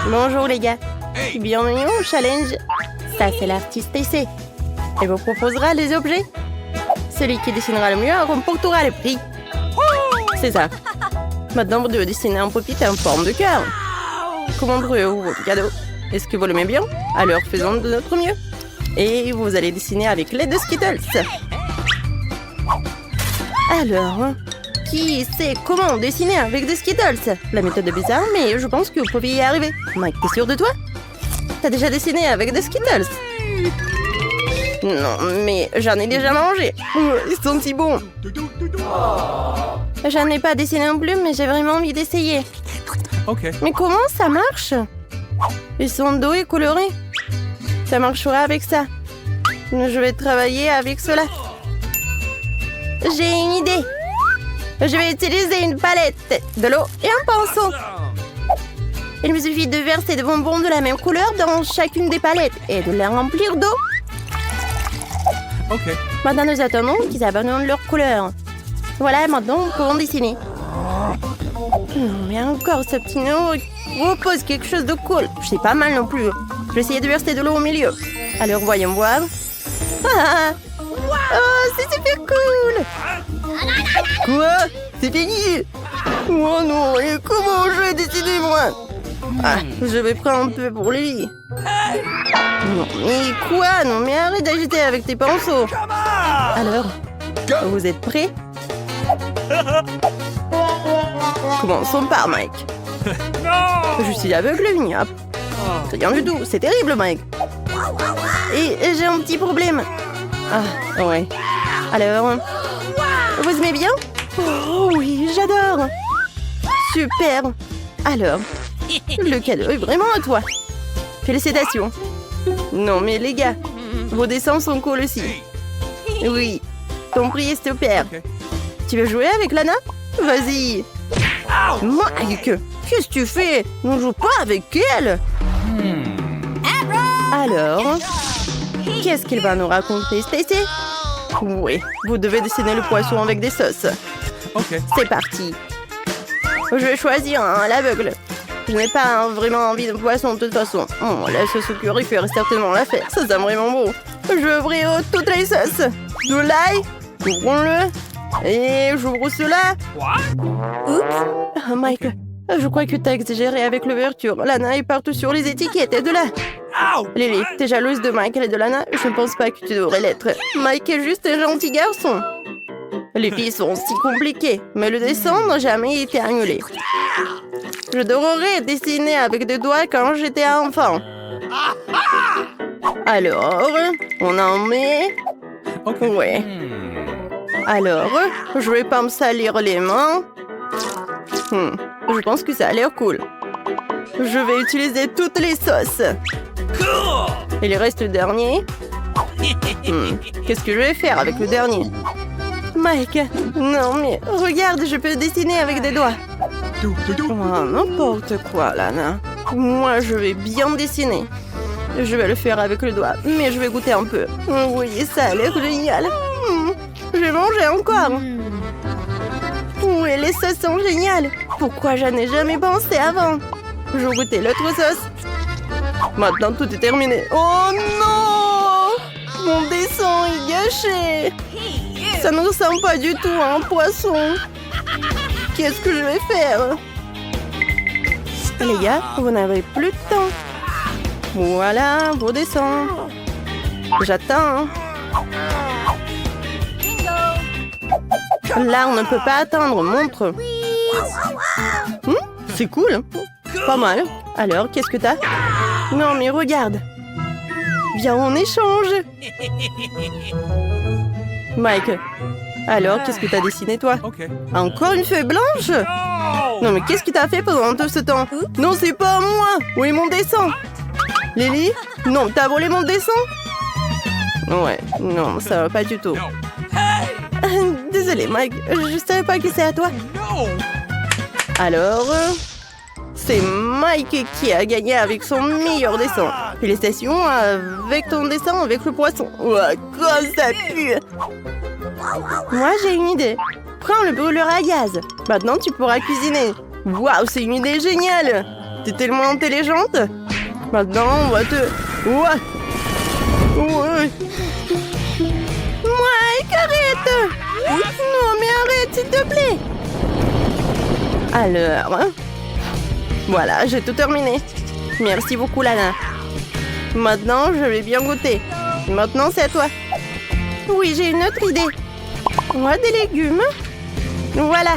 Bonjour les gars. Bienvenue au challenge. Ça, c'est l'artiste TC. Elle vous proposera les objets. Celui qui dessinera le mieux remportera le prix. C'est ça. Maintenant, vous devez dessiner un puppet en forme de cœur. Comment trouvez-vous votre cadeau? Est-ce que vous l'aimez bien? Alors, faisons de notre mieux. Et vous allez dessiner avec l'aide de Skittles. Alors, qui sait comment dessiner avec des Skittles? La méthode est bizarre, mais je pense que vous pouvez y arriver. Mike, t'es sûr de toi? T'as déjà dessiné avec des Skittles? Non, mais j'en ai déjà mangé. Ils sont si bons. J'en ai pas dessiné non plus, mais j'ai vraiment envie d'essayer. Ok. Mais comment ça marche? Ils sont doux et colorés. Ça marchera avec ça. Je vais travailler avec cela. J'ai une idée. Je vais utiliser une palette, de l'eau et un pinceau. Il me suffit de verser des bonbons de la même couleur dans chacune des palettes et de les remplir d'eau. Ok. Maintenant, nous attendons qu'ils abandonnent leur couleur. Voilà, maintenant, nous pouvons dessiner. Non, mais encore, ce petit nom propose quelque chose de cool. C'est pas mal non plus. Je vais essayer de verser de l'eau au milieu. Alors, voyons voir. Ah, oh, c'est super cool! Quoi? C'est fini? Oh non, et comment je vais dessiner, moi? Ah, je vais prendre un peu pour Lily. Non, mais quoi? Non, mais arrête d'agiter avec tes pinceaux. Alors, vous êtes prêts? Commençons par Mike. Je suis aveugle, il n'y a rien du tout. C'est terrible, Mike. Et j'ai un petit problème. Ah, ouais. Alors, vous aimez bien? Oh oui, j'adore. Super. Alors, le cadeau est vraiment à toi. Félicitations. Non, mais les gars, vos dessins sont cool aussi. Oui, ton prix est super. Tu veux jouer avec Lana? Vas-y. Mike, qu'est-ce que tu fais? On joue pas avec elle. Alors, qu'est-ce qu'il va nous raconter, Stacy? Oui, vous devez dessiner le poisson avec des sauces. Ok. C'est parti. Je vais choisir à l'aveugle. Je n'ai pas vraiment envie de poisson de toute façon. Oh, la sauce au curry ferait certainement l'affaire. Ça sent vraiment beau. Je veux ouvrir toutes les sauces. De l'ail, ouvrons-le. Et j'ouvre cela. Oups. Oh, Mike, je crois que t'as exagéré avec l'ouverture. Lana est partout sur les étiquettes et de là. Lily, t'es jalouse de Mike et de Lana? Je ne pense pas que tu devrais l'être. Mike est juste un gentil garçon. Les filles sont si compliquées, mais le dessin n'a jamais été annulé. Je devrais dessiner avec des doigts quand j'étais enfant. Alors, on en met... Ok. Ouais. Alors, je vais pas me salir les mains. Je pense que ça a l'air cool. Je vais utiliser toutes les sauces. Il reste le dernier. Qu'est-ce que je vais faire avec le dernier? Mike, non mais regarde, je peux dessiner avec des doigts. Oh, n'importe quoi, Lana. Moi, je vais bien dessiner. Je vais le faire avec le doigt, mais je vais goûter un peu. Oui, ça a l'air génial. Je vais manger encore. Oui, les sauces sont géniales. Pourquoi je n'ai jamais pensé avant? Je vais goûter l'autre sauce. Maintenant, tout est terminé. Oh non! Mon dessin est gâché. Ça ne ressemble pas du tout à un poisson. Qu'est-ce que je vais faire? Les gars, vous n'avez plus de temps. Voilà vos dessins. J'attends. Là, on ne peut pas attendre. Montre. C'est cool. Pas mal. Alors, qu'est-ce que t'as? Non, mais regarde. Viens, on échange. Mike, alors, qu'est-ce que t'as dessiné, toi? Ok. Encore une feuille blanche? Non, mais qu'est-ce que t'as fait pendant tout ce temps? Non, c'est pas moi. Où est mon dessin? Lily? Non, t'as volé mon dessin? Ouais, non, ça va pas du tout. Désolé, Mike, je savais pas que c'est à toi. Alors, c'est Mike qui a gagné avec son meilleur dessin. Félicitations avec ton dessin avec le poisson. Ouais, comme ça pue. Moi, j'ai une idée. Prends le brûleur à gaz. Maintenant, tu pourras cuisiner. Waouh, c'est une idée géniale. t'es tellement intelligente. Maintenant, on va te... Ouais. Ouais. Mike, arrête. Non, mais arrête, s'il te plaît. Alors... Voilà, j'ai tout terminé. Merci beaucoup, Lana. Maintenant, je vais bien goûter. Maintenant, c'est à toi. Oui, j'ai une autre idée. Ouais, des légumes. Voilà.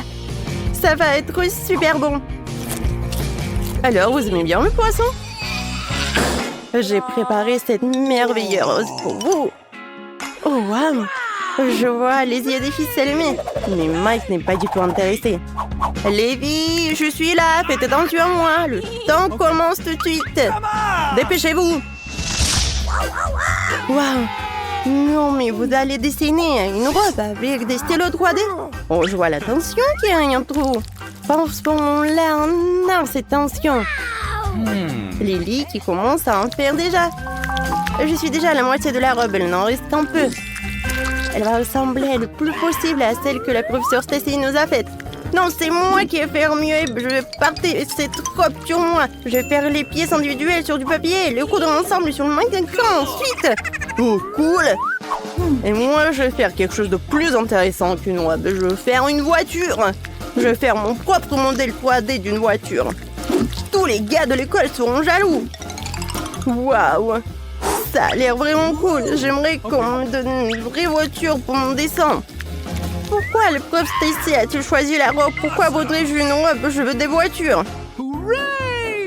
Ça va être super bon. Alors, vous aimez bien le poisson? J'ai préparé cette merveilleuse rose pour vous. Oh, waouh. Je vois les yeux des ficelles, mais Mike n'est pas du tout intéressé. Lévi, je suis là. Faites attention à moi. Le temps commence tout de suite. Dépêchez-vous. Waouh. Non, mais vous allez dessiner une robe avec des stylos 3D. Oh, je vois la tension qu'il y a trop. Pense bon là, non, c'est tension. Lily qui commence à en faire déjà. Je suis déjà à la moitié de la robe, elle n'en reste qu'un peu. Elle va ressembler le plus possible à celle que la professeure Stacy nous a faite. Non, c'est moi qui vais faire mieux. Je vais partir cette robe sur moi. Je vais faire les pièces individuelles sur du papier et le coudre ensemble sur le mannequin ensuite. Oh, cool. Et moi, je vais faire quelque chose de plus intéressant qu'une robe. Je vais faire une voiture. Je vais faire mon propre modèle 3D d'une voiture. Tous les gars de l'école seront jaloux. Waouh. Ça a l'air vraiment cool. J'aimerais qu'on me donne une vraie voiture pour mon dessin. Pourquoi le prof Stacy a-t-il choisi la robe? Pourquoi voudrais-je une robe? Je veux des voitures.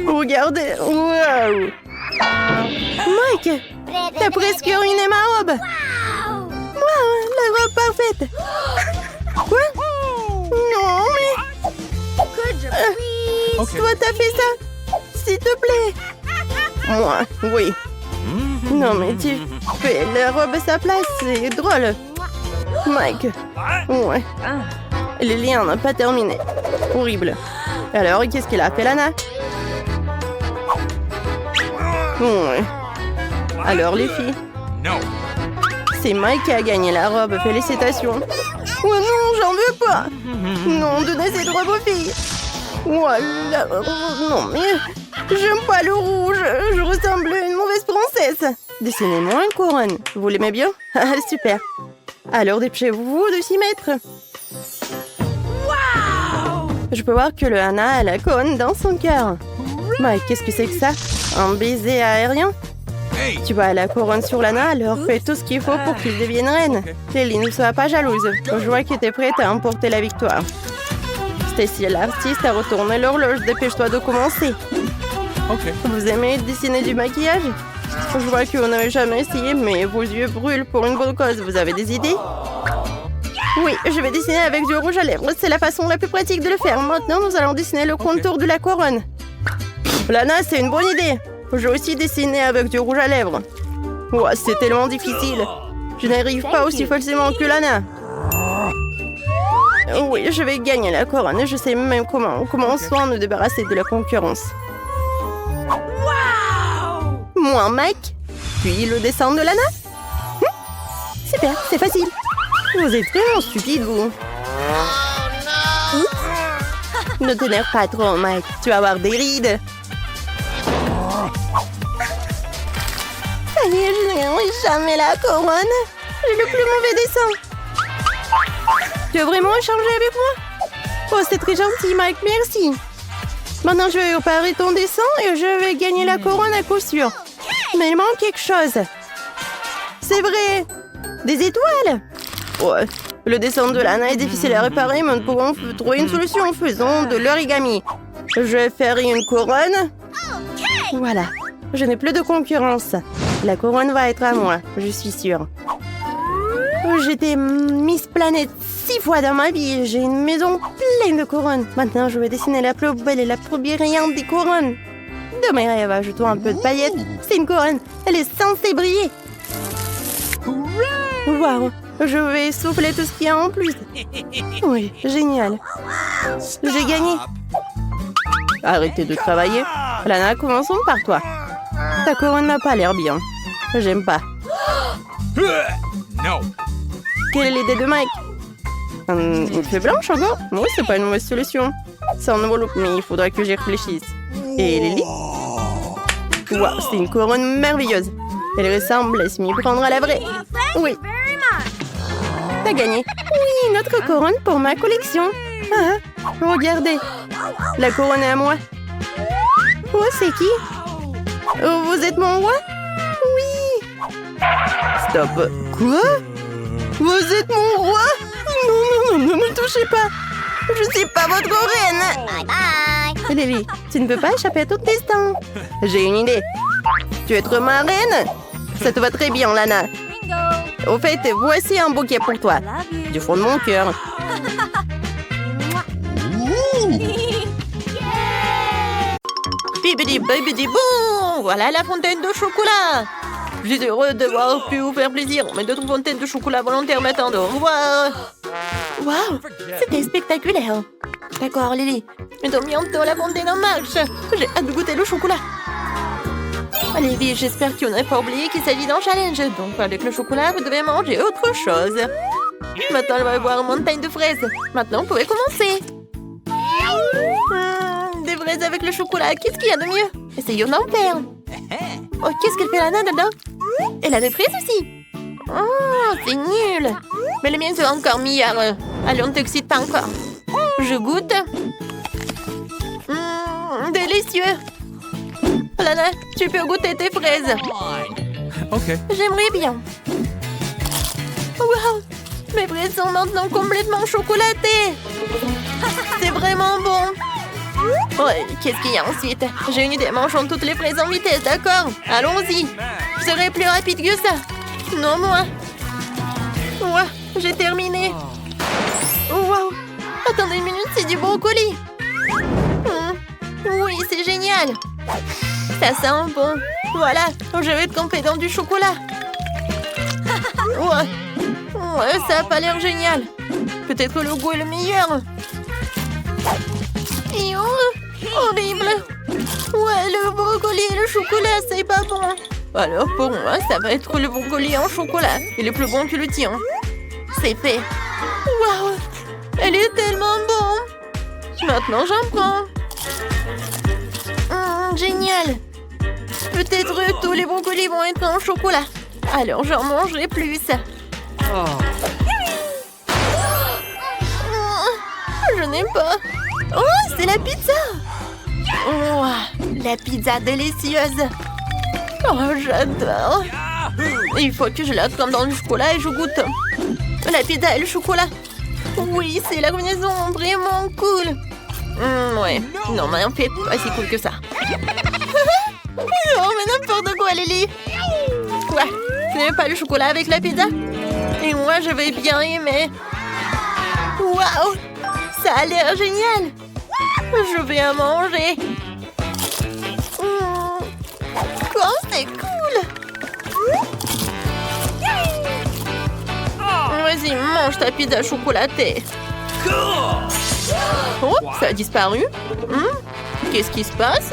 Regardez. Waouh. Mike, t'as presque ruiné ma robe. Waouh, la robe parfaite. Quoi? Non, mais... Toi, t'as fait ça? S'il te plaît. Moi, oui. Non, mais tu fais la robe à sa place, c'est drôle. Mike. Ouais. Lily n'a pas terminé. Horrible. Alors, qu'est-ce qu'il a fait, Lana? Ouais. Alors, les filles? C'est Mike qui a gagné la robe. Félicitations. Oh non, j'en veux pas. Non, donnez cette robe aux filles. Voilà. Non, mais j'aime pas le rouge. Je ressemble à une mauvaise princesse. Dessinez-moi une couronne. Vous l'aimez bien? Ah, super. Alors, dépêchez-vous de s'y mettre. Je peux voir que le Hana a la couronne dans son cœur. Mike, qu'est-ce que c'est que ça? Un baiser aérien? Tu vois la couronne sur Lana, alors fais tout ce qu'il faut pour qu'il devienne reine. Lily, ne sois pas jalouse. Je vois que t'es prête à emporter la victoire. Stacy, l'artiste, a retourné l'horloge. Dépêche-toi de commencer. Vous aimez dessiner du maquillage? Je vois que vous n'avez jamais essayé, mais vos yeux brûlent pour une bonne cause. Vous avez des idées? Oui, je vais dessiner avec du rouge à lèvres. C'est la façon la plus pratique de le faire. Maintenant, nous allons dessiner le contour de la couronne. Lana, c'est une bonne idée. Je vais aussi dessiner avec du rouge à lèvres. Oh, c'est tellement difficile. Je n'arrive pas aussi facilement que Lana. Oui, je vais gagner la couronne. Je sais même comment soit nous débarrasser de la concurrence. Moi, Mike. Puis le dessin de Lana. Super, c'est facile. Vous êtes vraiment stupide, vous. Ne t'énerve pas trop, Mike. Tu vas avoir des rides. Ça y est, je n'aurai jamais la couronne. J'ai le plus mauvais dessin. Tu veux vraiment échanger avec moi? Oh, c'est très gentil, Mike. Merci. Maintenant, je vais réparer ton dessin et je vais gagner la couronne à coup sûr. Mais il manque quelque chose. C'est vrai. Des étoiles. Ouais. Le dessin de Lana est difficile à réparer, mais nous pourrons trouver une solution. Faisons de l'origami. Je vais faire une couronne. Voilà. Je n'ai plus de concurrence. La couronne va être à moi, je suis sûre. J'étais Miss Planète 6 fois dans ma vie. J'ai une maison pleine de couronnes. Maintenant, je vais dessiner la plus belle et la plus brillante des couronnes. De mes rêves, ajoutons un peu de paillettes. C'est une couronne. Elle est censée briller. Waouh. Je vais souffler tout ce qu'il y a en plus. Oui, génial. J'ai gagné. Arrêtez de travailler. Lana, commençons par toi. Ta couronne n'a pas l'air bien. J'aime pas. Quelle est l'idée de Mike? Une feuille blanche encore? Oui, c'est pas une mauvaise solution. C'est un nouveau look, mais il faudra que j'y réfléchisse. Et Lily? Wow, c'est une couronne merveilleuse. Elle ressemble à s'y prendre à la vraie. Oui. T'as gagné. Oui, notre couronne pour ma collection. Ah, regardez. La couronne est à moi. Oh, c'est qui? Oh, vous êtes mon roi? Oui. Stop. Quoi? Vous êtes mon roi? Non, ne me touchez pas. Je suis pas votre reine. Bye bye. Lily, tu ne peux pas échapper à ton destin. J'ai une idée. Tu veux être ma reine? Ça te va très bien, Lana. Au fait, voici un bouquet pour toi. Du fond de mon cœur. Bibidi bibidi bou! Voilà la fontaine de chocolat. Je suis heureux d'avoir pu vous faire plaisir, mais d'autres fontaines de chocolat volontaires m'attendent. Au revoir. Waouh, c'était spectaculaire. D'accord, Lily. Mais donc bientôt la fontaine en marche. J'ai hâte de goûter le chocolat. Lily, j'espère que tu n'as pas oublié qu'il s'agit d'un challenge. Donc avec le chocolat, vous devez manger autre chose. Maintenant, on va voir une montagne de fraises. Maintenant, vous pouvez commencer. Des fraises avec le chocolat, qu'est-ce qu'il y a de mieux? Essayons d'en faire. Oh, qu'est-ce qu'elle fait là dedans? Elle a des fraises aussi. Oh, c'est nul. Mais les miennes sont encore meilleures. Allez, on ne t'excite pas encore. Je goûte. Délicieux. Lana, tu peux goûter tes fraises. Ok. J'aimerais bien. Wow, mes fraises sont maintenant complètement chocolatées. C'est vraiment bon. Ouais, qu'est-ce qu'il y a ensuite? J'ai une idée, mangeons toutes les fraises en vitesse, d'accord? Allons-y. Je serai plus rapide que ça. Non, moi. Ouais, j'ai terminé. Wow. Attendez une minute, c'est du brocoli. Oui, c'est génial. Ça sent bon. Voilà, je vais tremper dans du chocolat. Ouais, ça a pas l'air génial. Peut-être que le goût est le meilleur. Et horrible. Ouais, le brocoli et le chocolat, c'est pas bon. Alors pour moi, ça va être le brocoli en chocolat. Il est plus bon que le tien. C'est fait. Waouh, elle est tellement bon. Maintenant, j'en prends. Génial. Peut-être que tous les brocolis vont être en chocolat. Alors, j'en mangerai plus. Je n'aime pas. Oh, c'est la pizza. Oh, la pizza délicieuse. Oh, j'adore. Il faut que je la trempe dans le chocolat et je goûte. La pizza et le chocolat. Oui, c'est la combinaison vraiment cool. Ouais. Non, mais en fait, pas si cool que ça. Oh, mais n'importe quoi, Lily. Quoi? Tu n'aimes pas le chocolat avec la pizza? Et moi, je vais bien aimer. Waouh! Ça a l'air génial. Je vais en manger. Quoi? C'est cool. Vas-y, mange ta pizza chocolatée. Oh, ça a disparu. Qu'est-ce qui se passe?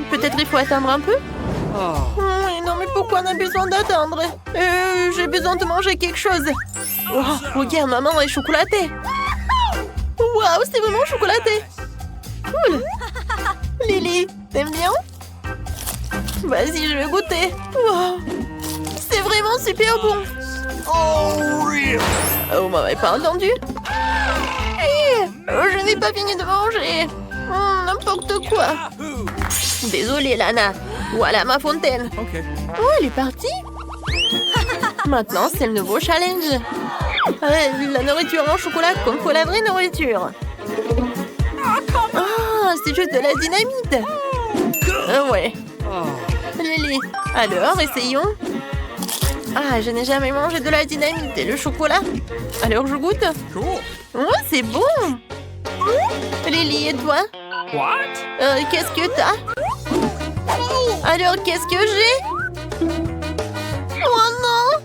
Peut-être il faut attendre un peu. Non, mais pourquoi on a besoin d'attendre? J'ai besoin de manger quelque chose. Oh, regarde, maman est chocolatée. Waouh, c'est vraiment chocolaté. Cool. Lily, t'aimes bien? Vas-y, je vais goûter. Wow. C'est vraiment super bon. Vous m'avez pas entendu? Je n'ai pas fini de manger. N'importe quoi. Désolée, Lana. Voilà ma fontaine. Ok. Oh, elle est partie. Maintenant, c'est le nouveau challenge. La nourriture en chocolat contre la vraie nourriture. Ah, c'est juste de la dynamite. Ouais. Lily, alors, essayons. Ah, je n'ai jamais mangé de la dynamite et le chocolat. Alors, je goûte. Oh, c'est bon. Lily, et toi? What? Qu'est-ce que t'as? Alors, qu'est-ce que j'ai? Oh non!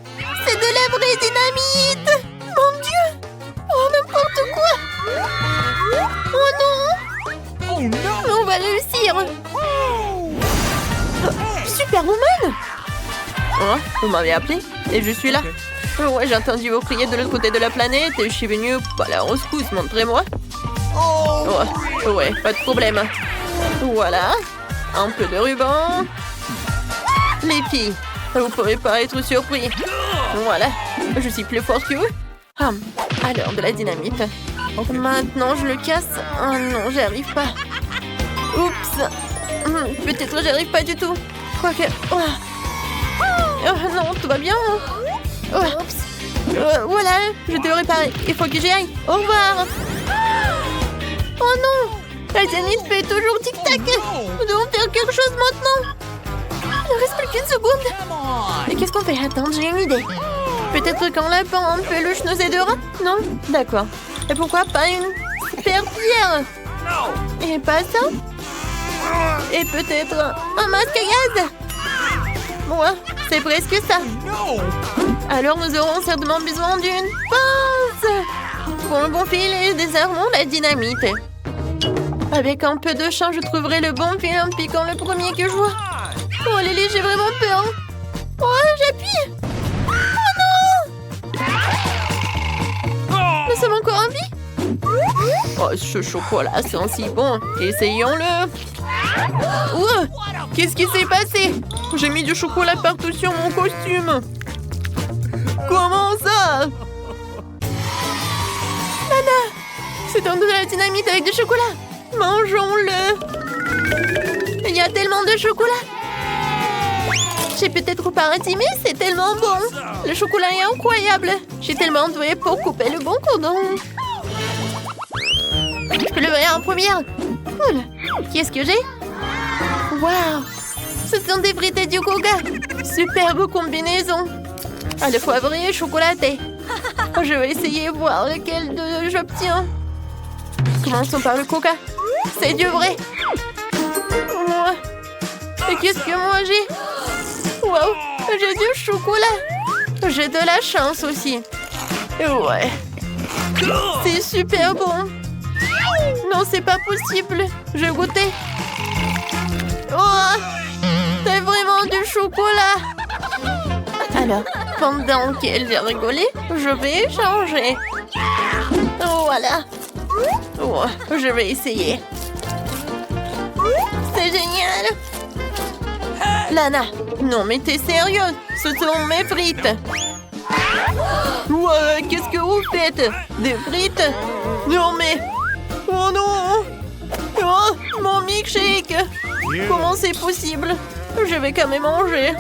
C'est de la vraie dynamite! Mon Dieu! Oh, n'importe quoi! Oh non! Oh no! On va réussir! Superwoman! Oh, vous m'avez appelé et je suis là. Ouais, j'ai entendu vous crier de l'autre côté de la planète et je suis venue à la rescousse, montrez-moi. Ouais, pas de problème. Voilà. Un peu de ruban. Les filles, vous pouvez pas être surpris. Voilà. Je suis plus forte que vous. Alors, de la dynamite. Maintenant, je le casse. Oh non, j'y arrive pas. Oups. Peut-être j'y arrive pas du tout. Quoique... Oh. Oh non, tout va bien. Oh. Voilà, je dois réparer. Il faut que j'y aille. Au revoir. Oh non. La dynamite fait toujours tic-tac. Nous devons faire quelque chose maintenant. Il ne reste plus qu'une seconde. Et qu'est-ce qu'on fait? Attends, j'ai une idée. Peut-être qu'en lapin, un peluche nous aidera? Non? D'accord. Et pourquoi pas une super pierre? Et pas ça? Et peut-être un masque à gaz? Ouais, c'est presque ça. Alors nous aurons certainement besoin d'une pince pour le bon fil et désarmons la dynamite. Avec un peu de chance, je trouverai le bon fil en piquant le premier que je vois. Oh Lily, j'ai vraiment peur. Oh, j'appuie. Oh non! Nous sommes encore en vie? Oh, ce chocolat sent si bon. Essayons-le. Ouh, qu'est-ce qui s'est passé? J'ai mis du chocolat partout sur mon costume. Comment ça? Nana, c'est un de la dynamite avec du chocolat. Mangeons-le. Il y a tellement de chocolat. J'ai peut-être pas arrêté, mais c'est tellement bon. Le chocolat est incroyable. J'ai tellement doué pour couper le bon cordon. Je peux le voir en première. Cool. Qu'est-ce que j'ai? Waouh. Ce sont des frites du coca. Superbe combinaison. Le poivrier chocolaté. Je vais essayer de voir lequel j'obtiens. Commençons par le coca. C'est du vrai. Et qu'est-ce que moi j'ai? Wow, j'ai du chocolat. J'ai de la chance aussi. Ouais. C'est super bon. Non, c'est pas possible. Je vais goûter. Oh, c'est vraiment du chocolat. Alors, pendant qu'elle a rigolé, je vais changer. Voilà. Oh, je vais essayer. C'est génial. Lana, non mais t'es sérieuse? Ce sont mes frites. Ouais, qu'est-ce que vous faites? Des frites? Non mais... Oh non! Oh, mon milkshake! Comment c'est possible? Je vais quand même manger.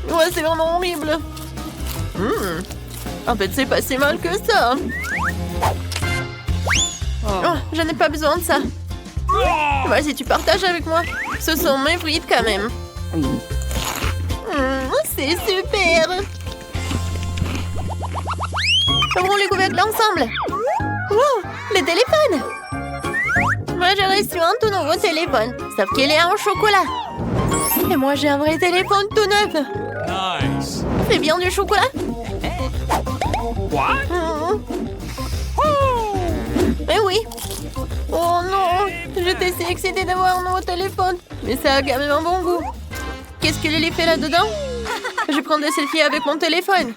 Ouais, c'est vraiment horrible. En fait, c'est pas si mal que ça. Oh, je n'ai pas besoin de ça. Vas-y, tu partages avec moi. Ce sont mes frites quand même. C'est super. Ouvrons les couvercles ensemble. Wow, le téléphone. Moi, j'ai reçu un tout nouveau téléphone. Sauf qu'il est en chocolat. Et moi, j'ai un vrai téléphone tout neuf. Nice. C'est bien du chocolat? What? Mais oui. Oh non, j'étais si excitée d'avoir un nouveau téléphone. Mais ça a quand même un bon goût. Qu'est-ce que Lily fait là-dedans? Je prends des selfies avec mon téléphone.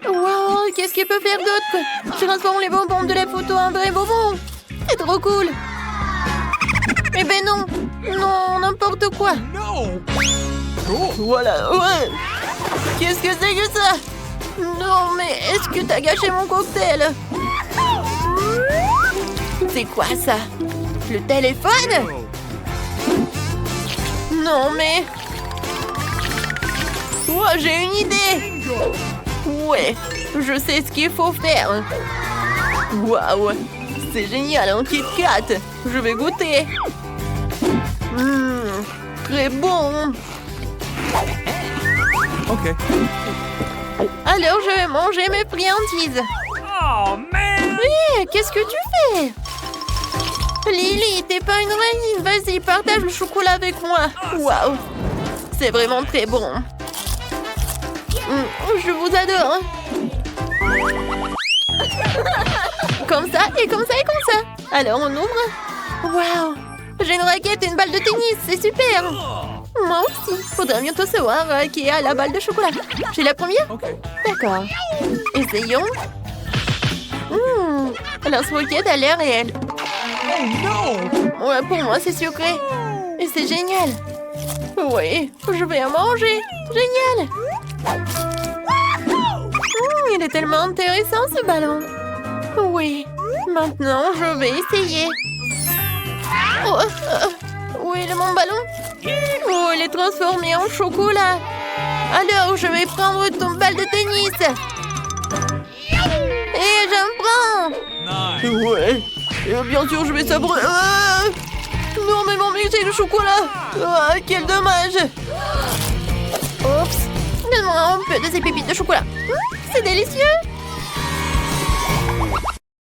Wow, qu'est-ce qu'il peut faire d'autre? Je transforme les bonbons de la photo en vrai bonbon. C'est trop cool. Eh ben non. Non, n'importe quoi. No. Cool. Voilà, ouais. Qu'est-ce que c'est que ça? Non, mais est-ce que t'as gâché mon cocktail? C'est quoi ça? Le téléphone? Non, mais... Oh, j'ai une idée. Ouais, je sais ce qu'il faut faire. Waouh, c'est génial, un Kit Kat. Je vais goûter. Très bon. Okay. Alors, je vais manger mes friandises. Oh man. Oui, qu'est-ce que tu fais? Lily, t'es pas une reine. Vas-y, partage le chocolat avec moi. Waouh, c'est vraiment très bon. Je vous adore. Comme ça, et comme ça, et comme ça. Alors, on ouvre. Waouh, j'ai une raquette et une balle de tennis. C'est super. Moi aussi. Faudrait bientôt savoir qui a la balle de chocolat. J'ai la première? Okay. D'accord. Essayons. La roquette a l'air réelle. no! Ouais, pour moi, c'est sucré. Et c'est génial. Oui, je vais en manger. Génial. Il est tellement intéressant, ce ballon. Oui, maintenant, je vais essayer. Oh, où est mon ballon? Oh, il est transformé en chocolat. Alors, je vais prendre ton balle de tennis. Et j'en prends. Nice! Ouais. Et bien sûr, je vais sabrer. Ah non, mais mon milkshake de chocolat. Ah, quel dommage. Oups. Donne-moi un peu de ces pépites de chocolat. C'est délicieux.